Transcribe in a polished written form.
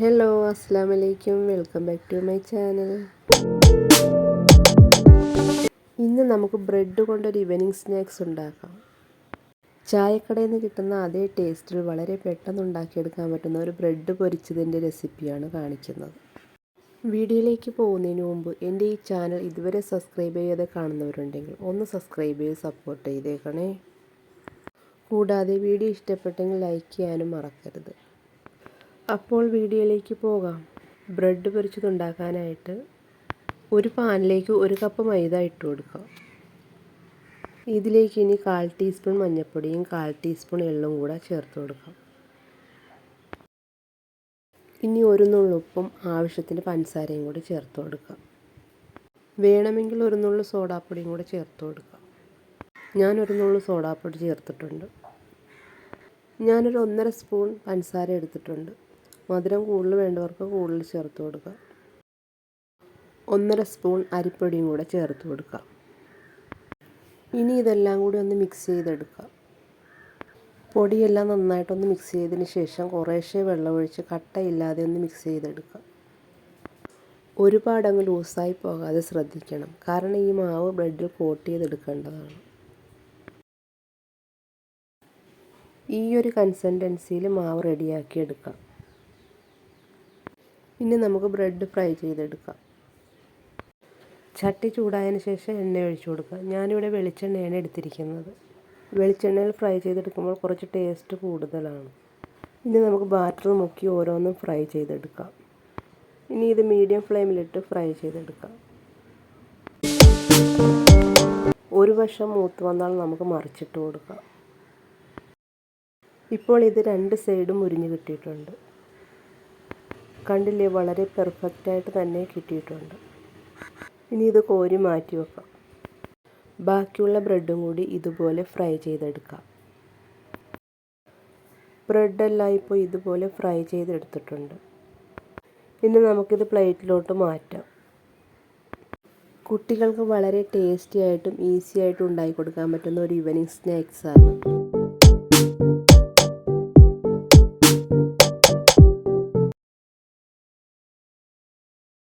Hello, അസ്സലാമു അലൈക്കും. Welcome back to my channel. ഇന്ന് നമുക്ക് ബ്രെഡ് കൊണ്ടൊരു ഈവനിങ് സ്നാക്സ് ഉണ്ടാക്കാം. ചായക്കടയിൽ നിന്ന് കിട്ടുന്ന അതേ ടേസ്റ്റിൽ വളരെ പെട്ടെന്ന് ഉണ്ടാക്കിയെടുക്കാൻ പറ്റുന്ന ഒരു ബ്രെഡ് പൊരിച്ചതിൻ്റെ റെസിപ്പിയാണ് കാണിക്കുന്നത്. വീഡിയോയിലേക്ക് പോകുന്നതിന് മുമ്പ് എൻ്റെ ഈ ചാനൽ ഇതുവരെ സബ്സ്ക്രൈബ് ചെയ്യാതെ കാണുന്നവരുണ്ടെങ്കിൽ ഒന്ന് സബ്സ്ക്രൈബ് ചെയ്ത് സപ്പോർട്ട് ചെയ്തേക്കണേ. കൂടാതെ വീഡിയോ ഇഷ്ടപ്പെട്ടെങ്കിൽ ലൈക്ക് ചെയ്യാനും മറക്കരുത്. അപ്പോൾ വീഡിയോയിലേക്ക് പോകാം. ബ്രെഡ് പൊരിച്ചതുണ്ടാക്കാനായിട്ട് ഒരു പാനിലേക്ക് 1 കപ്പ് മൈദ ഇട്ട് കൊടുക്കാം. ഇതിലേക്ക് ഇനി 1/4 ടീസ്പൂൺ മഞ്ഞൾപ്പൊടിയും 1/4 ടീസ്പൂൺ എള്ളും കൂടെ ചേർത്ത് കൊടുക്കാം. ഇനി ഒരു നുള്ളുപ്പും ആവശ്യത്തിന് പഞ്ചസാരയും കൂടി ചേർത്ത് കൊടുക്കാം. വേണമെങ്കിൽ ഒരു നുള്ളു സോഡാപ്പൊടിയും കൂടെ ചേർത്ത് കൊടുക്കാം. ഞാനൊരു നുള്ളു സോഡാപ്പൊടി ചേർത്തിട്ടുണ്ട്. ഞാനൊരു 1.5 സ്പൂൺ പഞ്ചസാര എടുത്തിട്ടുണ്ട്. മധുരം കൂടുതൽ വേണ്ടവർക്ക് കൂടുതൽ ചേർത്ത് കൊടുക്കുക. 1.5 സ്പൂൺ അരിപ്പൊടിയും കൂടെ ചേർത്ത് കൊടുക്കുക. ഇനി ഇതെല്ലാം കൂടി ഒന്ന് മിക്സ് ചെയ്തെടുക്കുക. പൊടിയെല്ലാം നന്നായിട്ടൊന്ന് മിക്സ് ചെയ്തതിന് ശേഷം കുറേശ്ശെ വെള്ളമൊഴിച്ച് കട്ടയില്ലാതെ ഒന്ന് മിക്സ് ചെയ്തെടുക്കുക. ഒരുപാടങ്ങ് ലൂസായി പോകാതെ ശ്രദ്ധിക്കണം, കാരണം ഈ മാവ് ബ്രെഡിൽ കോട്ട് ചെയ്തെടുക്കേണ്ടതാണ്. ഈ ഒരു കൺസിസ്റ്റൻസിയിൽ മാവ് റെഡിയാക്കി എടുക്കാം. ഇനി നമുക്ക് ബ്രെഡ് ഫ്രൈ ചെയ്തെടുക്കാം. ചട്ടി ചൂടായതിന് ശേഷം എണ്ണ ഒഴിച്ചു കൊടുക്കുക. ഞാനിവിടെ വെളിച്ചെണ്ണയാണ് എടുത്തിരിക്കുന്നത്. വെളിച്ചെണ്ണയിൽ ഫ്രൈ ചെയ്തെടുക്കുമ്പോൾ കുറച്ച് ടേസ്റ്റ് കൂടുതലാണ്. ഇനി നമുക്ക് ബാറ്റർ മുക്കി ഓരോന്നും ഫ്രൈ ചെയ്തെടുക്കാം. ഇനി ഇത് മീഡിയം ഫ്ലെയിമിലിട്ട് ഫ്രൈ ചെയ്തെടുക്കാം. ഒരു വശം മൂത്ത് വന്നാൽ നമുക്ക് മറിച്ചിട്ട് കൊടുക്കാം. ഇപ്പോൾ ഇത് 2 സൈഡും മുരിഞ്ഞ് കിട്ടിയിട്ടുണ്ട്. കണ്ടില്ലേ, വളരെ പെർഫെക്റ്റായിട്ട് തന്നെ കിട്ടിയിട്ടുണ്ട്. ഇനി ഇത് കോരി മാറ്റി വെക്കാം. ബാക്കിയുള്ള ബ്രെഡും കൂടി ഇതുപോലെ ഫ്രൈ ചെയ്തെടുക്കാം. ബ്രെഡെല്ലാം ഇപ്പോൾ ഇതുപോലെ ഫ്രൈ ചെയ്തെടുത്തിട്ടുണ്ട്. ഇനി നമുക്കിത് പ്ലേറ്റിലോട്ട് മാറ്റാം. കുട്ടികൾക്ക് വളരെ ടേസ്റ്റി ആയിട്ടും ഈസി ആയിട്ടും ഉണ്ടാക്കി കൊടുക്കാൻ പറ്റുന്ന ഒരു ഈവനിങ് സ്നാക്സാണ്.